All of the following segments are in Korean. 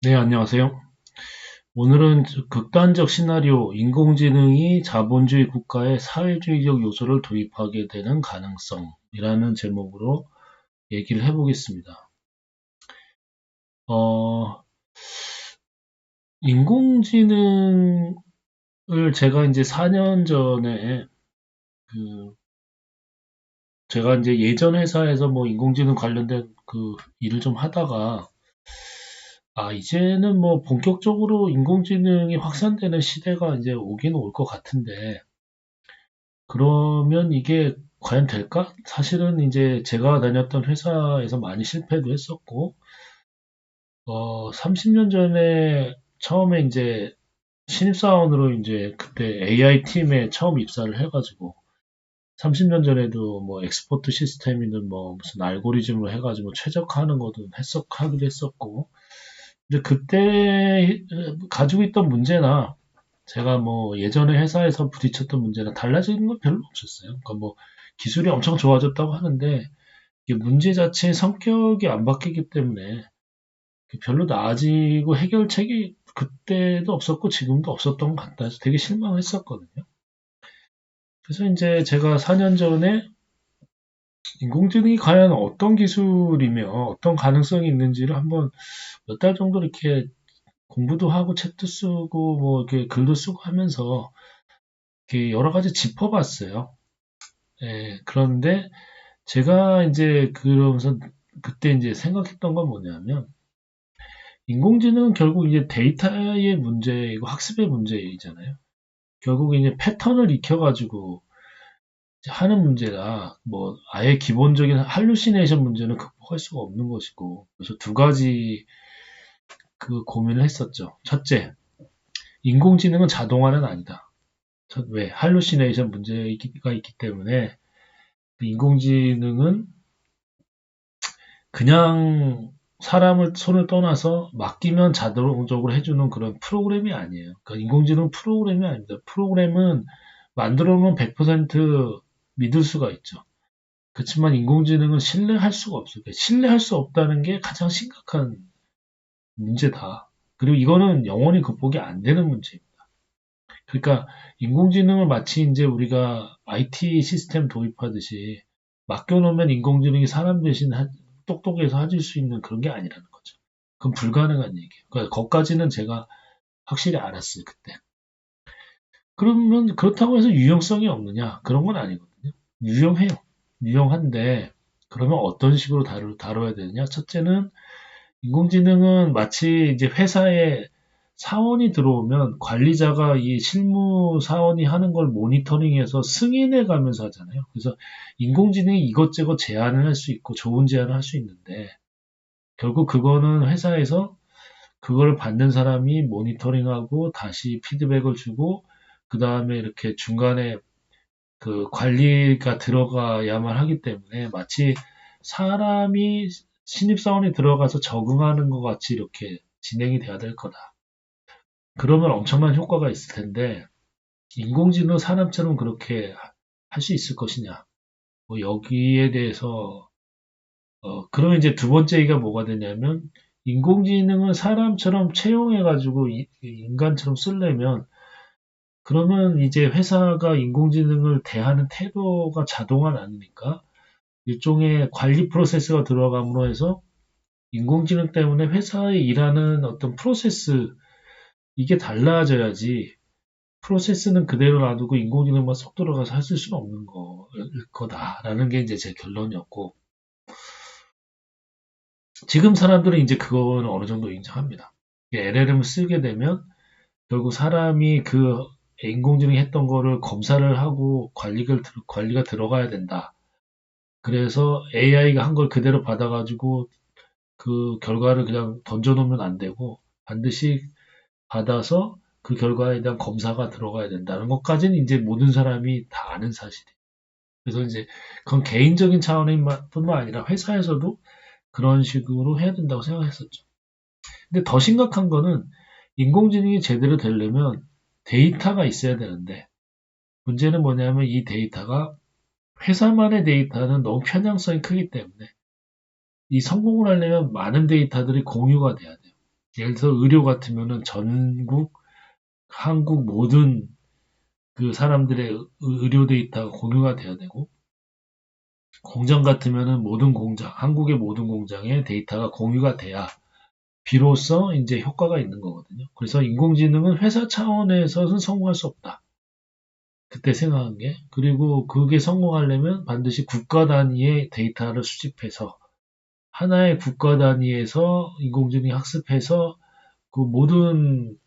네, 안녕하세요. 오늘은 극단적 시나리오, 인공지능이 자본주의 국가에 사회주의적 요소를 도입하게 되는 가능성이라는 제목으로 얘기를 해보겠습니다. 어, 인공지능을 제가 이제 4년 전에 그 제가 이제 예전 회사에서 뭐 인공지능 관련된 그 일을 좀 하다가 이제는 뭐 본격적으로 인공지능이 확산되는 시대가 이제 오긴 올 것 같은데 그러면 이게 과연 될까? 사실은 이제 제가 다녔던 회사에서 많이 실패도 했었고, 30년 전에 처음에 이제 신입사원으로 이제 그때 AI 팀에 처음 입사를 해가지고, 30년 전에도 뭐 엑스포트 시스템이든 뭐 무슨 알고리즘으로 해가지고 최적화하는 것도 하기도 했었고, 이제 그때 가지고 있던 문제나 제가 뭐 예전에 회사에서 부딪혔던 문제나 달라지는 건 별로 없었어요. 그러니까 뭐 기술이 엄청 좋아졌다고 하는데 이게 문제 자체의 성격이 안 바뀌기 때문에 별로 나아지고 해결책이 그때도 없었고 지금도 없었던 것 같다 해서 되게 실망했었거든요. 그래서 이제 제가 4년 전에 인공지능이 과연 어떤 기술이며 어떤 가능성이 있는지를 한번 몇 달 정도 이렇게 공부도 하고 책도 쓰고 뭐 이렇게 글도 쓰고 하면서 이렇게 여러 가지 짚어봤어요. 예, 그런데 제가 이제 그러면서 그때 이제 생각했던 건 뭐냐면 인공지능은 결국 이제 데이터의 문제이고 학습의 문제이잖아요. 결국 이제 패턴을 익혀가지고 이제 하는 문제라 뭐 아예 기본적인 할루시네이션 문제는 극복할 수가 없는 것이고 그래서 두 가지 그 고민을 했었죠. 첫째, 인공지능은 자동화는 아니다. 왜? 할루시네이션 문제가 있기 때문에 인공지능은 그냥 사람을 손을 떠나서 맡기면 자동적으로 해주는 그런 프로그램이 아니에요. 그러니까 인공지능 프로그램이 아닙니다. 프로그램은 만들어 놓으면 100% 믿을 수가 있죠. 그렇지만 인공지능은 신뢰할 수가 없어요. 그러니까 신뢰할 수 없다는 게 가장 심각한 문제다. 그리고 이거는 영원히 극복이 안 되는 문제입니다. 그러니까 인공지능을 마치 이제 우리가 IT 시스템 도입하듯이 맡겨놓으면 인공지능이 사람 대신 똑똑해서 해줄 수 있는 그런 게 아니라는 거죠. 그건 불가능한 얘기예요. 그러니까 거기까지는 제가 확실히 알았어요, 그때. 그러면 그렇다고 해서 유용성이 없느냐? 그런 건 아니거든요. 유용해요. 유용한데 그러면 어떤 식으로 다뤄야 되느냐? 첫째는 인공지능은 마치 이제 회사에 사원이 들어오면 관리자가 이 실무 사원이 하는 걸 모니터링해서 승인해 가면서 하잖아요. 그래서 인공지능이 이것저것 제안을 할 수 있고 좋은 제안을 할 수 있는데 결국 그거는 회사에서 그걸 받는 사람이 모니터링하고 다시 피드백을 주고 그 다음에 이렇게 중간에 그 관리가 들어가야만 하기 때문에 마치 사람이 신입사원이 들어가서 적응하는 것 같이 이렇게 진행이 돼야 될 거다. 그러면 엄청난 효과가 있을 텐데 인공지능 사람처럼 그렇게 할 수 있을 것이냐? 뭐 여기에 대해서 그러면 이제 두 번째 얘기가 뭐가 되냐면 인공지능은 사람처럼 채용해가지고 인간처럼 쓰려면 그러면 이제 회사가 인공지능을 대하는 태도가 자동화는 아니니까 일종의 관리 프로세스가 들어감으로 해서 인공지능 때문에 회사에 일하는 어떤 프로세스 이게 달라져야지 프로세스는 그대로 놔두고 인공지능만 쏙 들어가서 할 수는 없는 거다라는 게 이제 제 결론이었고 지금 사람들은 이제 그거는 어느 정도 인정합니다. LLM을 쓰게 되면 결국 사람이 그 인공지능이 했던 거를 검사를 하고 관리가 들어가야 된다. 그래서 AI가 한 걸 그대로 받아가지고 그 결과를 그냥 던져놓으면 안 되고 반드시 받아서 그 결과에 대한 검사가 들어가야 된다는 것까지는 이제 모든 사람이 다 아는 사실이에요. 그래서 이제 그건 개인적인 차원인 뿐만 아니라 회사에서도 그런 식으로 해야 된다고 생각했었죠. 근데 더 심각한 거는 인공지능이 제대로 되려면 데이터가 있어야 되는데 문제는 뭐냐면 이 데이터가 회사만의 데이터는 너무 편향성이 크기 때문에 이 성공을 하려면 많은 데이터들이 공유가 돼야 돼요. 예를 들어 의료 같으면은 전국, 한국 모든 그 사람들의 의료 데이터가 공유가 돼야 되고, 공장 같으면은 모든 공장, 한국의 모든 공장의 데이터가 공유가 돼야 비로소 이제 효과가 있는 거거든요. 그래서 인공지능은 회사 차원에서는 성공할 수 없다. 그때 생각한 게. 그리고 그게 성공하려면 반드시 국가 단위의 데이터를 수집해서 하나의 국가 단위에서 인공지능이 학습해서 그 모든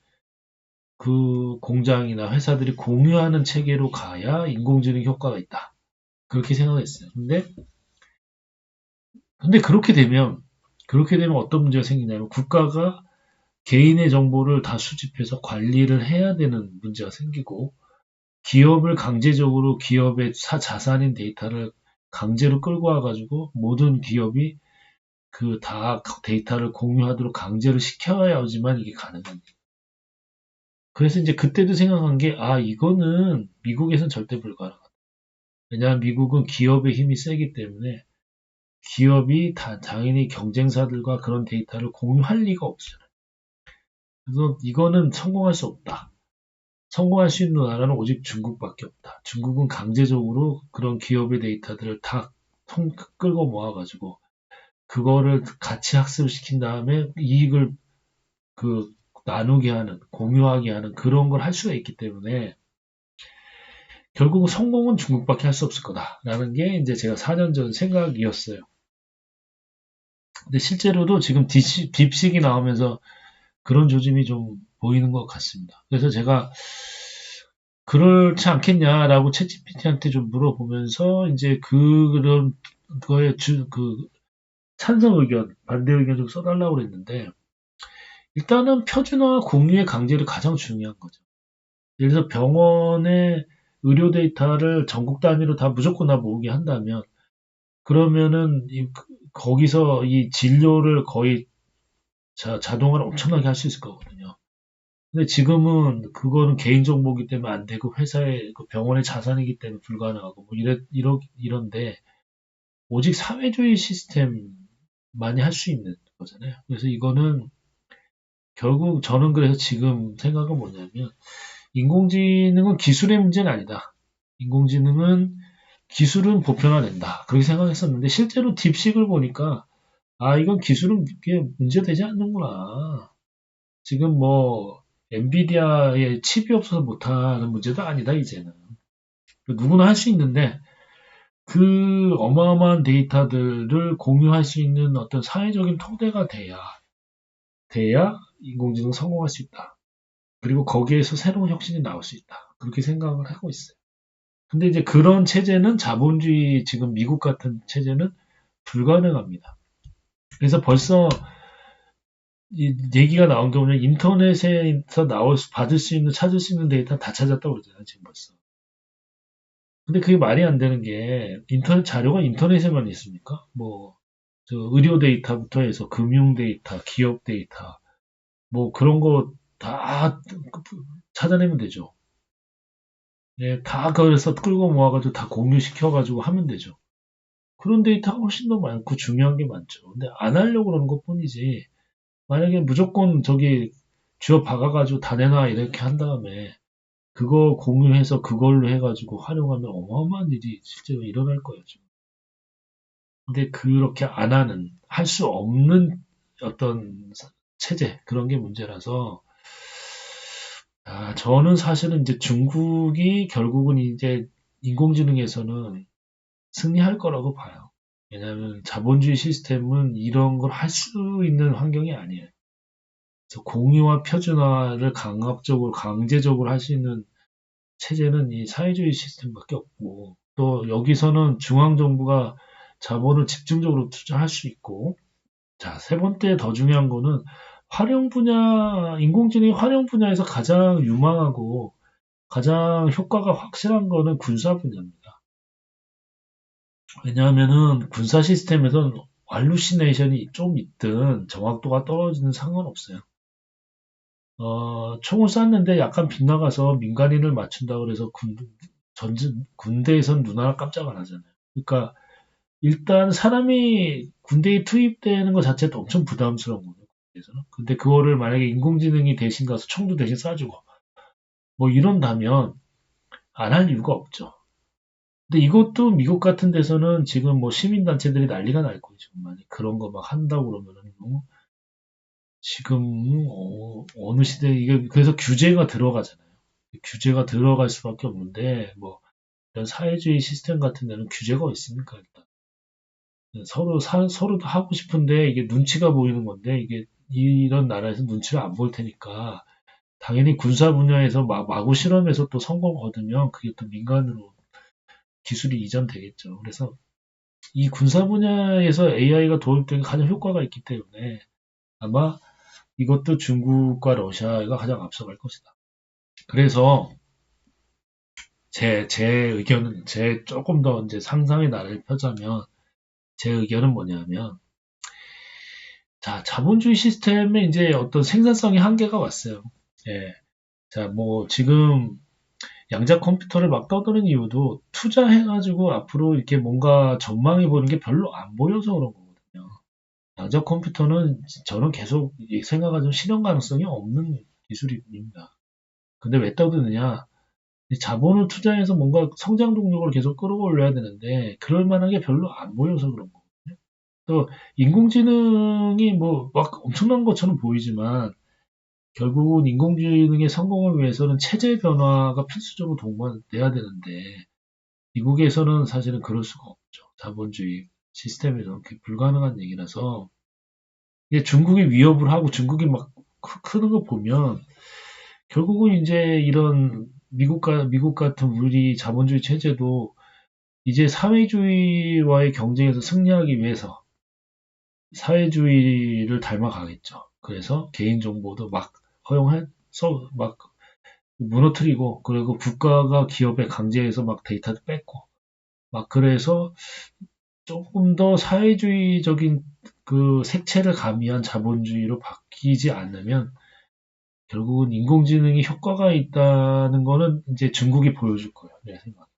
그 공장이나 회사들이 공유하는 체계로 가야 인공지능 효과가 있다. 그렇게 생각했어요. 근데 그렇게 되면 어떤 문제가 생기냐면 국가가 개인의 정보를 다 수집해서 관리를 해야 되는 문제가 생기고 기업을 강제적으로 기업의 자산인 데이터를 강제로 끌고 와가지고 모든 기업이 그 다 데이터를 공유하도록 강제로 시켜야지만 이게 가능합니다. 그래서 이제 그때도 생각한 게, 이거는 미국에선 절대 불가능하다. 왜냐하면 미국은 기업의 힘이 세기 때문에 기업이 당연히 경쟁사들과 그런 데이터를 공유할 리가 없어요. 그래서 이거는 성공할 수 없다. 성공할 수 있는 나라는 오직 중국밖에 없다. 중국은 강제적으로 그런 기업의 데이터들을 다 끌고 모아가지고 그거를 같이 학습시킨 다음에 이익을 그 나누게 하는, 공유하게 하는 그런 걸 할 수가 있기 때문에 결국은 성공은 중국밖에 할 수 없을 거다라는 게 이제 제가 4년 전 생각이었어요. 근데 실제로도 지금 딥식이 나오면서 그런 조짐이 좀 보이는 것 같습니다. 그래서 제가 그렇지 않겠냐라고 챗GPT한테 좀 물어보면서 이제 그런 거에 찬성 의견, 반대 의견 좀 써달라고 그랬는데 일단은 표준화 공유의 강제를 가장 중요한 거죠. 예를 들어서 병원의 의료 데이터를 전국 단위로 다 무조건 다 모으게 한다면 그러면은 거기서 이 진료를 거의 자동화를 엄청나게 할 수 있을 거거든요. 근데 지금은 그거는 개인정보이기 때문에 안 되고 회사의 그 병원의 자산이기 때문에 불가능하고 뭐 이런데 오직 사회주의 시스템만이 할 수 있는 거잖아요. 그래서 이거는 결국 저는 그래서 지금 생각은 뭐냐면 인공지능은 기술의 문제는 아니다. 인공지능은 기술은 보편화된다. 그렇게 생각했었는데 실제로 딥식을 보니까 이건 기술은 이게 문제되지 않는구나. 지금 뭐 엔비디아의 칩이 없어서 못하는 문제도 아니다 이제는. 누구나 할 수 있는데 그 어마어마한 데이터들을 공유할 수 있는 어떤 사회적인 토대가 돼야 인공지능 성공할 수 있다. 그리고 거기에서 새로운 혁신이 나올 수 있다. 그렇게 생각을 하고 있어요. 근데 이제 그런 체제는 자본주의 지금 미국 같은 체제는 불가능합니다. 그래서 벌써 이 얘기가 나온 게 뭐냐면 인터넷에서 받을 수 있는 찾을 수 있는 데이터 다 찾았다고 그러잖아요 지금 벌써. 근데 그게 말이 안 되는 게 인터넷 자료가 인터넷에만 있습니까? 뭐 의료 데이터부터 해서 금융 데이터, 기업 데이터 뭐 그런 거 다 찾아내면 되죠. 예, 다 그래서 끌고 모아가지고 다 공유시켜가지고 하면 되죠. 그런 데이터가 훨씬 더 많고 중요한 게 많죠. 근데 안 하려고 그러는 것 뿐이지. 만약에 무조건 저기 쥐어 박아가지고 다 내놔 이렇게 한 다음에 그거 공유해서 그걸로 해가지고 활용하면 어마어마한 일이 실제로 일어날 거예요. 지금. 근데 그렇게 안 하는, 할 수 없는 어떤 체제, 그런 게 문제라서, 저는 사실은 이제 중국이 결국은 이제 인공지능에서는 승리할 거라고 봐요. 왜냐하면 자본주의 시스템은 이런 걸 할 수 있는 환경이 아니에요. 그래서 공유와 표준화를 강제적으로 할 수 있는 체제는 이 사회주의 시스템밖에 없고, 또 여기서는 중앙정부가 자본을 집중적으로 투자할 수 있고, 자, 세 번째 더 중요한 거는 인공지능의 활용 분야에서 가장 유망하고 가장 효과가 확실한 거는 군사 분야입니다. 왜냐하면은 군사 시스템에선 할루시네이션이 좀 있든 정확도가 떨어지는 상관없어요. 총을 쐈는데 약간 빗나가서 민간인을 맞춘다고 그래서 군대에선 누나 깜짝 안 하잖아요. 그러니까 일단 사람이 군대에 투입되는 것 자체도 엄청 부담스러운 거예요. 대해서는. 근데 그거를 만약에 인공지능이 대신 가서 총도 대신 쏴주고 뭐 이런다면 안 할 이유가 없죠. 근데 이것도 미국 같은 데서는 지금 뭐 시민단체들이 난리가 날 거예요. 지금 만약 그런 거 막 한다고 그러면은 지금 어느 시대에 이게 그래서 규제가 들어가잖아요. 규제가 들어갈 수밖에 없는데 뭐 이런 사회주의 시스템 같은 데는 규제가 있습니까 일단 서로도 하고 싶은데 이게 눈치가 보이는 건데 이게 이런 나라에서 눈치를 안 볼 테니까 당연히 군사 분야에서 마구 실험해서 또 성공 거두면 그게 또 민간으로 기술이 이전되겠죠. 그래서 이 군사 분야에서 AI가 도입된 가장 효과가 있기 때문에 아마 이것도 중국과 러시아가 가장 앞서갈 것이다. 그래서 제 의견은, 조금 더 이제 상상의 나래를 펴자면, 제 의견은 뭐냐면, 자, 자본주의 시스템에 이제 어떤 생산성의 한계가 왔어요. 예. 자, 뭐, 지금 양자 컴퓨터를 막 떠드는 이유도 투자해가지고 앞으로 이렇게 뭔가 전망해 보는 게 별로 안 보여서 그런 거거든요. 양자 컴퓨터는 저는 계속 생각하지만 실현 가능성이 없는 기술입니다. 근데 왜 떠드느냐? 자본을 투자해서 뭔가 성장 동력을 계속 끌어올려야 되는데 그럴 만한 게 별로 안 보여서 그런 거거든요. 또 인공지능이 뭐 막 엄청난 것처럼 보이지만 결국은 인공지능의 성공을 위해서는 체제 변화가 필수적으로 동반돼야 되는데 미국에서는 사실은 그럴 수가 없죠. 자본주의 시스템에서는 그게 불가능한 얘기라서 이게 중국이 위협을 하고 중국이 막 크는 거 보면 결국은 이제 이런 미국 같은 우리 자본주의 체제도 이제 사회주의와의 경쟁에서 승리하기 위해서 사회주의를 닮아가겠죠. 그래서 개인정보도 막 허용해서 막 무너뜨리고, 그리고 국가가 기업에 강제해서 막 데이터를 뺏고, 막 그래서 조금 더 사회주의적인 그 색채를 가미한 자본주의로 바뀌지 않으면 결국은 인공지능이 효과가 있다는 거는 이제 중국이 보여줄 거예요. 내 생각.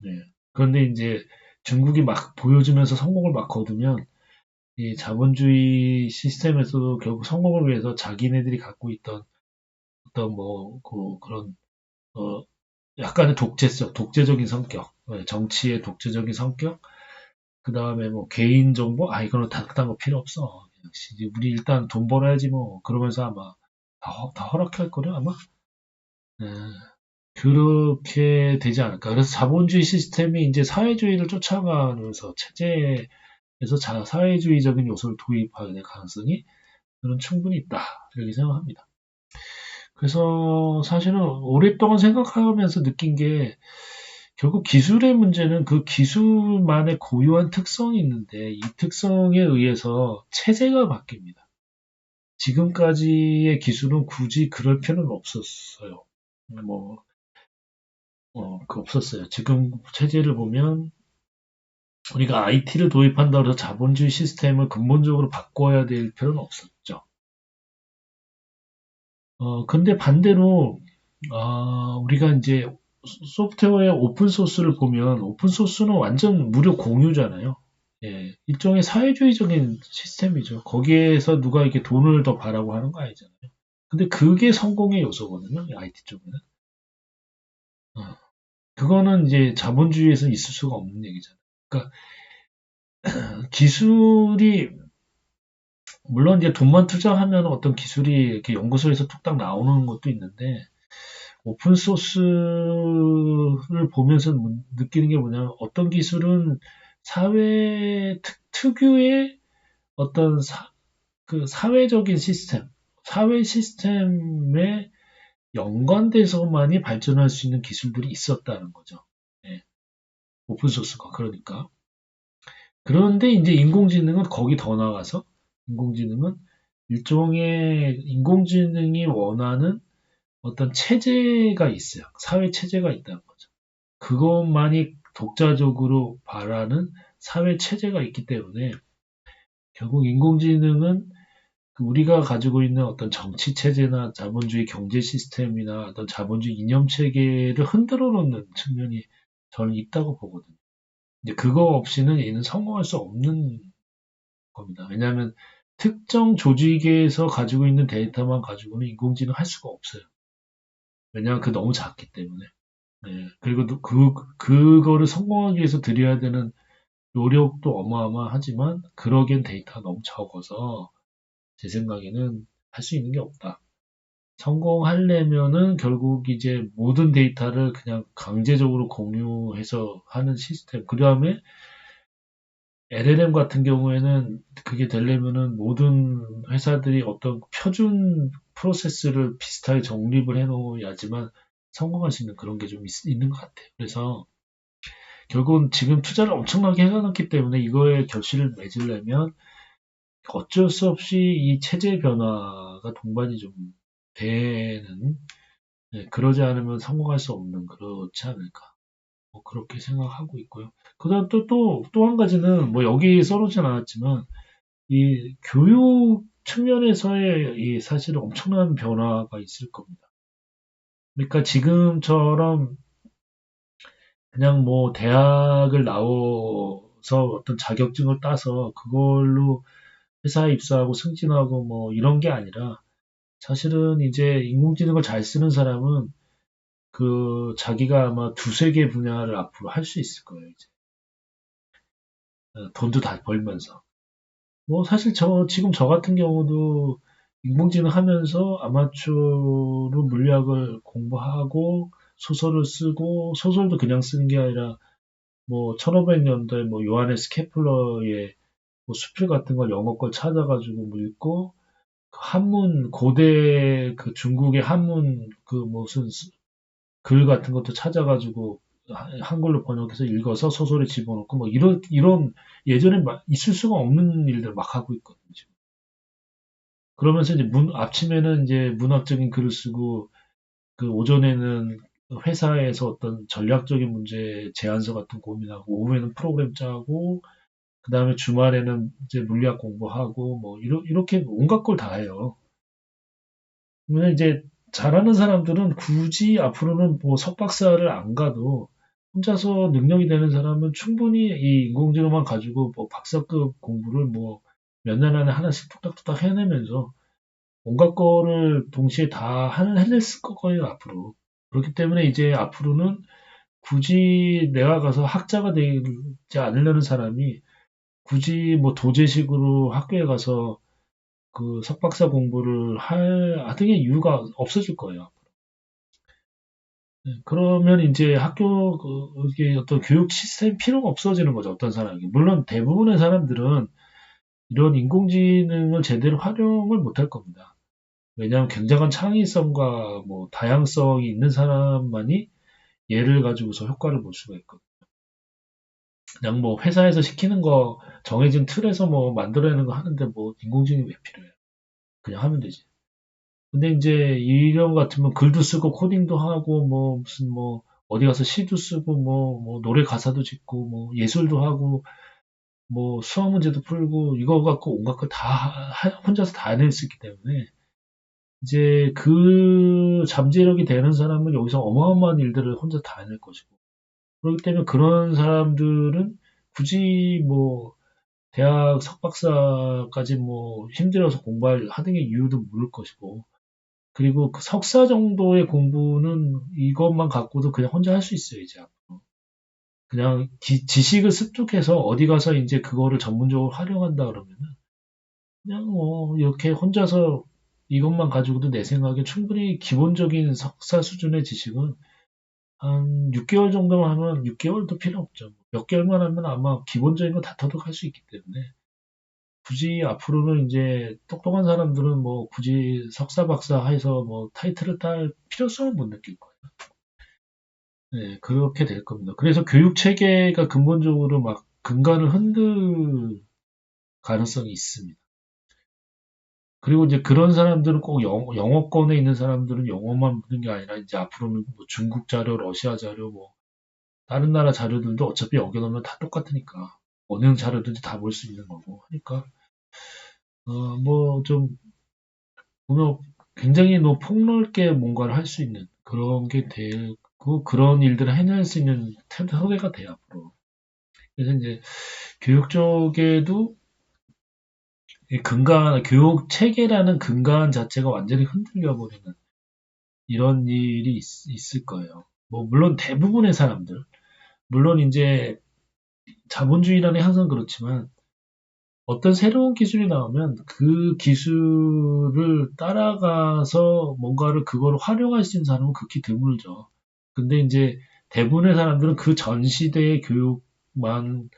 네. 그런데 이제 중국이 막 보여주면서 성공을 막 거두면 이 자본주의 시스템에서도 결국 성공을 위해서 자기네들이 갖고 있던 어떤 뭐 그런 어 약간의 독재적인 성격, 정치의 독재적인 성격, 그 다음에 뭐 개인 정보, 이거는 다 그딴 거 필요 없어. 역시 우리 일단 돈 벌어야지 뭐 그러면서 아마 다 허락할 거려 아마. 네. 그렇게 되지 않을까. 그래서 자본주의 시스템이 이제 사회주의를 쫓아가면서 체제에서 사회주의적인 요소를 도입하게 될 가능성이 저는 충분히 있다. 이렇게 생각합니다. 그래서 사실은 오랫동안 생각하면서 느낀 게 결국 기술의 문제는 그 기술만의 고유한 특성이 있는데 이 특성에 의해서 체제가 바뀝니다. 지금까지의 기술은 굳이 그럴 필요는 없었어요. 뭐, 없었어요. 지금 체제를 보면 우리가 IT를 도입한다고 해서 자본주의 시스템을 근본적으로 바꿔야 될 필요는 없었죠. 근데 반대로, 우리가 이제 소프트웨어의 오픈 소스를 보면 오픈 소스는 완전 무료 공유잖아요. 예, 일종의 사회주의적인 시스템이죠. 거기에서 누가 이렇게 돈을 더 바라고 하는 거 아니잖아요. 근데 그게 성공의 요소거든요. IT 쪽에는. 어, 그거는 이제 자본주의에서 있을 수가 없는 얘기잖아요. 그러니까 기술이 물론 이제 돈만 투자하면 어떤 기술이 이렇게 연구소에서 뚝딱 나오는 것도 있는데 오픈 소스를 보면서 느끼는 게 뭐냐면 어떤 기술은 사회 특유의 어떤 그 사회적인 시스템, 사회 시스템에 연관돼서만이 발전할 수 있는 기술들이 있었다는 거죠. 예, 오픈 소스가 그러니까. 그런데 이제 인공지능은 거기 더 나가서 인공지능은 일종의 인공지능이 원하는 어떤 체제가 있어요. 사회 체제가 있다는 거죠. 그것만이 독자적으로 바라는 사회 체제가 있기 때문에 결국 인공지능은 우리가 가지고 있는 어떤 정치 체제나 자본주의 경제 시스템이나 어떤 자본주의 이념 체계를 흔들어 놓는 측면이 저는 있다고 보거든요. 이제 그거 없이는 얘는 성공할 수 없는 겁니다. 왜냐하면 특정 조직에서 가지고 있는 데이터만 가지고는 인공지능 할 수가 없어요. 왜냐하면 그 너무 작기 때문에. 네. 그리고 그거를 성공하기 위해서 들여야 되는 노력도 어마어마하지만, 그러기엔 데이터가 너무 적어서, 제 생각에는 할 수 있는 게 없다. 성공하려면은 결국 이제 모든 데이터를 그냥 강제적으로 공유해서 하는 시스템. 그 다음에 LLM 같은 경우에는 그게 되려면은 모든 회사들이 어떤 표준 프로세스를 비슷하게 정립을 해놓아야지만 성공할 수 있는 그런 게 좀 있는 것 같아요. 그래서 결국은 지금 투자를 엄청나게 해놨기 때문에 이거에 결실을 맺으려면 어쩔 수 없이 이 체제 변화가 동반이 좀 되는, 네, 그러지 않으면 성공할 수 없는, 그렇지 않을까. 뭐 그렇게 생각하고 있고요. 그다음 또 한 가지는 뭐 여기 써놓진 않았지만 이 교육 측면에서의 이 사실 엄청난 변화가 있을 겁니다. 그러니까 지금처럼 그냥 뭐 대학을 나와서 어떤 자격증을 따서 그걸로 회사에 입사하고 승진하고 뭐 이런 게 아니라, 사실은 이제 인공지능을 잘 쓰는 사람은 자기가 아마 두세 개 분야를 앞으로 할 수 있을 거예요, 이제. 돈도 다 벌면서. 뭐 사실 지금 저 같은 경우도 인공지능 하면서 아마추어로 물리학을 공부하고 소설을 쓰고, 소설도 그냥 쓰는 게 아니라 뭐 1500년대 뭐 요하네스 케플러의 뭐 수필 같은 걸 영어 걸 찾아가지고 뭐 읽고, 그 한문 고대 그 중국의 한문 그 무슨 글 같은 것도 찾아가지고 한글로 번역해서 읽어서 소설에 집어넣고 뭐 이런 예전에 있을 수가 없는 일들을 막 하고 있거든요. 지금. 그러면서 이제 아침에는 이제 문학적인 글을 쓰고, 그 오전에는 회사에서 어떤 전략적인 문제 제안서 같은 거 고민하고, 오후에는 프로그램 짜고, 그 다음에 주말에는 이제 물리학 공부하고 뭐 이렇게 온갖 걸 다 해요. 그러면 이제 잘하는 사람들은 굳이 앞으로는 뭐 석박사를 안 가도 혼자서 능력이 되는 사람은 충분히 이 인공지능만 가지고 뭐 박사급 공부를 뭐 몇 년 안에 하나씩 뚝딱뚝딱 해내면서 온갖 거를 동시에 다 해냈을 거예요, 앞으로. 그렇기 때문에 이제 앞으로는 굳이 내가 가서 학자가 되지 않으려는 사람이 굳이 뭐 도제식으로 학교에 가서 그 석박사 공부를 하는 게 이유가 없어질 거예요. 네, 그러면 이제 이게 어떤 교육 시스템 필요가 없어지는 거죠, 어떤 사람에게. 물론 대부분의 사람들은 이런 인공지능을 제대로 활용을 못할 겁니다. 왜냐하면 굉장한 창의성과 뭐 다양성이 있는 사람만이 얘를 가지고서 효과를 볼 수가 있거든요. 그냥 뭐 회사에서 시키는 거 정해진 틀에서 뭐 만들어내는 거 하는데 뭐 인공지능이 왜 필요해요? 그냥 하면 되지. 근데 이제 이런 거 같으면 글도 쓰고 코딩도 하고 뭐 무슨 뭐 어디 가서 시도 쓰고 뭐 노래 가사도 짓고 뭐 예술도 하고 뭐 수학 문제도 풀고 이거 갖고 온갖 걸 다 혼자서 다 해낼 수 있기 때문에 이제 그 잠재력이 되는 사람은 여기서 어마어마한 일들을 혼자 다 해낼 것이고, 그렇기 때문에 그런 사람들은 굳이 뭐 대학 석박사까지 뭐 힘들어서 하는 게 이유도 모를 것이고, 그리고 그 석사 정도의 공부는 이것만 갖고도 그냥 혼자 할 수 있어요, 이제 앞으로. 그냥 지식을 습득해서 어디 가서 이제 그거를 전문적으로 활용한다 그러면은 그냥 뭐 이렇게 혼자서 이것만 가지고도 내 생각에 충분히 기본적인 석사 수준의 지식은 한 6개월 정도만 하면 6개월도 필요 없죠. 몇 개월만 하면 아마 기본적인 거 다 터득할 수 있기 때문에 굳이 앞으로는 이제 똑똑한 사람들은 뭐 굳이 석사 박사 해서 뭐 타이틀을 딸 필요성을 못 느낄 거예요. 네, 그렇게 될 겁니다. 그래서 교육 체계가 근본적으로 막 근간을 흔들 가능성이 있습니다. 그리고 이제 그런 사람들은 꼭 영어권에 있는 사람들은 영어만 보는 게 아니라 이제 앞으로는 뭐 중국 자료, 러시아 자료, 뭐 다른 나라 자료들도 어차피 여기 넣으면 다 똑같으니까 어느 자료든지 다 볼 수 있는 거고 하니까 뭐좀 보면 굉장히 폭넓게 뭔가를 할 수 있는 그런 게 되고, 그런 일들을 해낼 수 있는 토대가 돼요, 앞으로. 그래서 이제 교육 쪽에도 교육 체계라는 근간 자체가 완전히 흔들려 버리는 이런 일이 있을 거예요. 뭐 물론 대부분의 사람들, 물론 이제 자본주의라는 게 항상 그렇지만 어떤 새로운 기술이 나오면 그 기술을 따라가서 뭔가를 그걸 활용할 수 있는 사람은 극히 드물죠. 근데 이제 대부분의 사람들은 그 전 시대의 교육만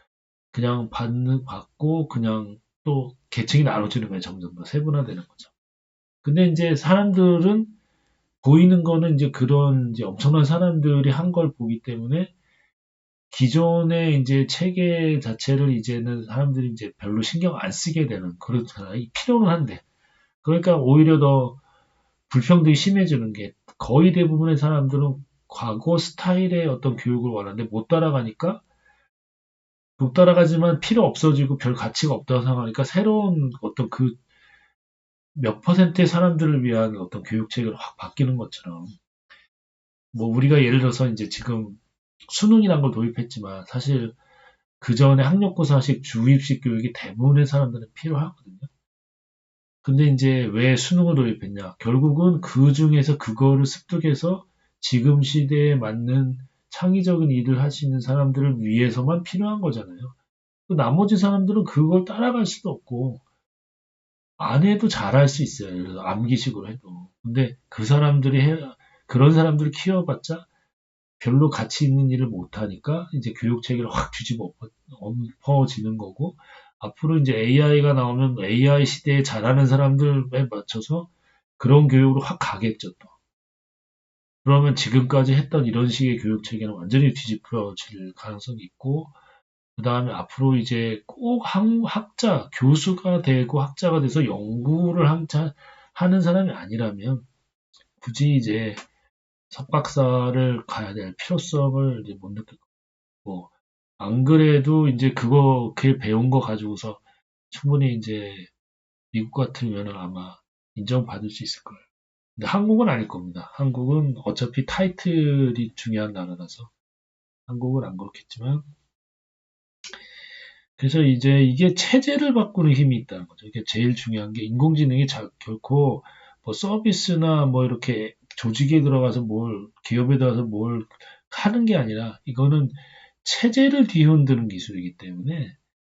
그냥 받고 그냥 또 계층이 나눠지는 거예요. 점점 더 세분화되는 거죠. 근데 이제 사람들은 보이는 거는 이제 그런 이제 엄청난 사람들이 한 걸 보기 때문에 기존의 이제 체계 자체를 이제는 사람들이 이제 별로 신경 안 쓰게 되는 그렇잖아요. 필요는 한데. 그러니까 오히려 더 불평등이 심해지는 게 거의 대부분의 사람들은 과거 스타일의 어떤 교육을 원하는데 못 따라가지만 필요 없어지고 별 가치가 없다고 생각하니까 새로운 어떤 그 몇 퍼센트의 사람들을 위한 어떤 교육 체계로 확 바뀌는 것처럼 뭐 우리가 예를 들어서 이제 지금 수능이란 걸 도입했지만 사실 그 전에 학력고사식 주입식 교육이 대부분의 사람들은 필요하거든요. 근데 이제 왜 수능을 도입했냐? 결국은 그 중에서 그거를 습득해서 지금 시대에 맞는 창의적인 일을 할 수 있는 사람들을 위해서만 필요한 거잖아요. 그 나머지 사람들은 그걸 따라갈 수도 없고, 안 해도 잘할 수 있어요. 예를 들어서 암기식으로 해도. 근데 그런 사람들을 키워봤자 별로 가치 있는 일을 못하니까 이제 교육 체계를 확 뒤집어 엎어지는 거고 앞으로 이제 AI가 나오면 AI 시대에 잘하는 사람들에 맞춰서 그런 교육으로 확 가겠죠 또. 그러면 지금까지 했던 이런 식의 교육 체계는 완전히 뒤집혀질 가능성이 있고 그 다음에 앞으로 이제 꼭 교수가 되고 학자가 돼서 연구를 하는 사람이 아니라면 굳이 이제 석박사를 가야 될 필요성을 이제 못 느낄 거고, 안 그래도 이제 걔 배운 거 가지고서 충분히 이제 미국 같으면 아마 인정받을 수 있을 거예요. 근데 한국은 아닐 겁니다. 한국은 어차피 타이틀이 중요한 나라라서 한국은 안 그렇겠지만, 그래서 이제 이게 체제를 바꾸는 힘이 있다는 거죠. 이게 제일 중요한 게 인공지능이 결코 뭐 서비스나 뭐 이렇게 조직에 들어가서 기업에 들어가서 뭘 하는 게 아니라 이거는 체제를 뒤흔드는 기술이기 때문에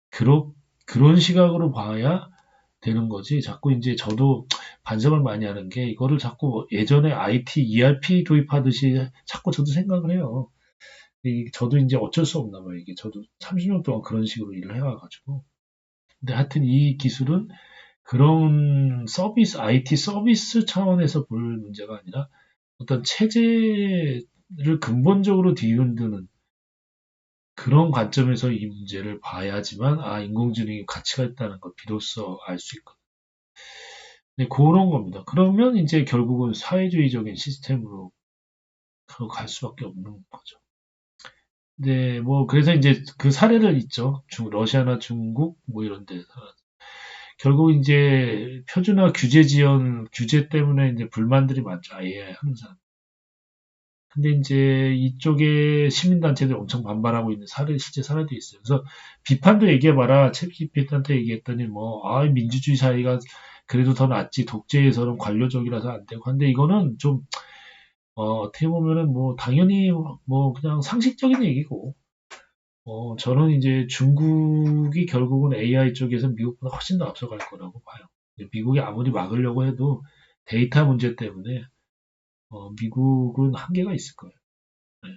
그런 시각으로 봐야 되는 거지. 자꾸 이제 저도 반성을 많이 하는 게 이거를 자꾸 예전에 IT, ERP 도입하듯이 자꾸 저도 생각을 해요. 저도 이제 어쩔 수 없나 봐요. 이게 저도 30년 동안 그런 식으로 일을 해와가지고. 근데 하여튼 이 기술은 그런 IT 서비스 차원에서 볼 문제가 아니라 어떤 체제를 근본적으로 뒤흔드는 그런 관점에서 이 문제를 봐야지만, 인공지능이 가치가 있다는 걸 비로소 알 수 있거든요. 네, 그런 겁니다. 그러면 이제 결국은 사회주의적인 시스템으로 갈 수밖에 없는 거죠. 네, 뭐, 그래서 이제 그 사례를 있죠. 러시아나 중국, 뭐 이런 데서. 결국 이제 표준화 규제 때문에 이제 불만들이 많죠. AI 하는 사람. 근데 이제 이쪽에 시민단체들이 엄청 반발하고 있는 실제 사례도 있어요. 그래서 비판도 얘기해봐라. 챗GPT한테 얘기했더니 민주주의 사회가 그래도 더 낫지. 독재에서는 관료적이라서 안 되고. 근데 이거는 좀, 어떻게 보면은 뭐, 당연히 뭐, 그냥 상식적인 얘기고, 저는 이제 중국이 결국은 AI 쪽에서 미국보다 훨씬 더 앞서갈 거라고 봐요. 미국이 아무리 막으려고 해도 데이터 문제 때문에, 미국은 한계가 있을 거예요. 네.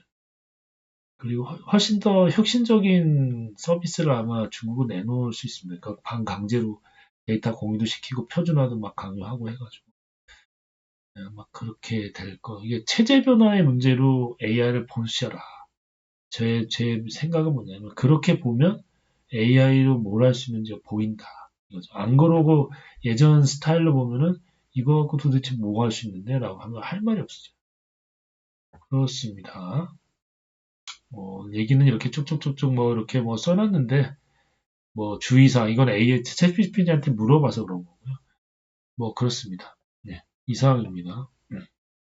그리고 훨씬 더 혁신적인 서비스를 아마 중국은 내놓을 수 있습니다. 그러니까 반강제로 데이터 공유도 시키고 표준화도 막 강요하고 해가지고 막 그렇게 될 거. 이게 체제 변화의 문제로 AI를 보시라. 제 생각은 뭐냐면 그렇게 보면 AI로 뭘 할 수 있는지 보인다. 이거죠. 안 그러고 예전 스타일로 보면은 이거 갖고 도대체 뭐 할 수 있는데? 라고 하면 할 말이 없어요. 그렇습니다. 얘기는 이렇게 쭉쭉쭉쭉 뭐 이렇게 뭐 써놨는데 뭐 주의사항 이건 AI 챗GPT한테 물어봐서 그런 거고요. 뭐 그렇습니다. 네, 이상입니다.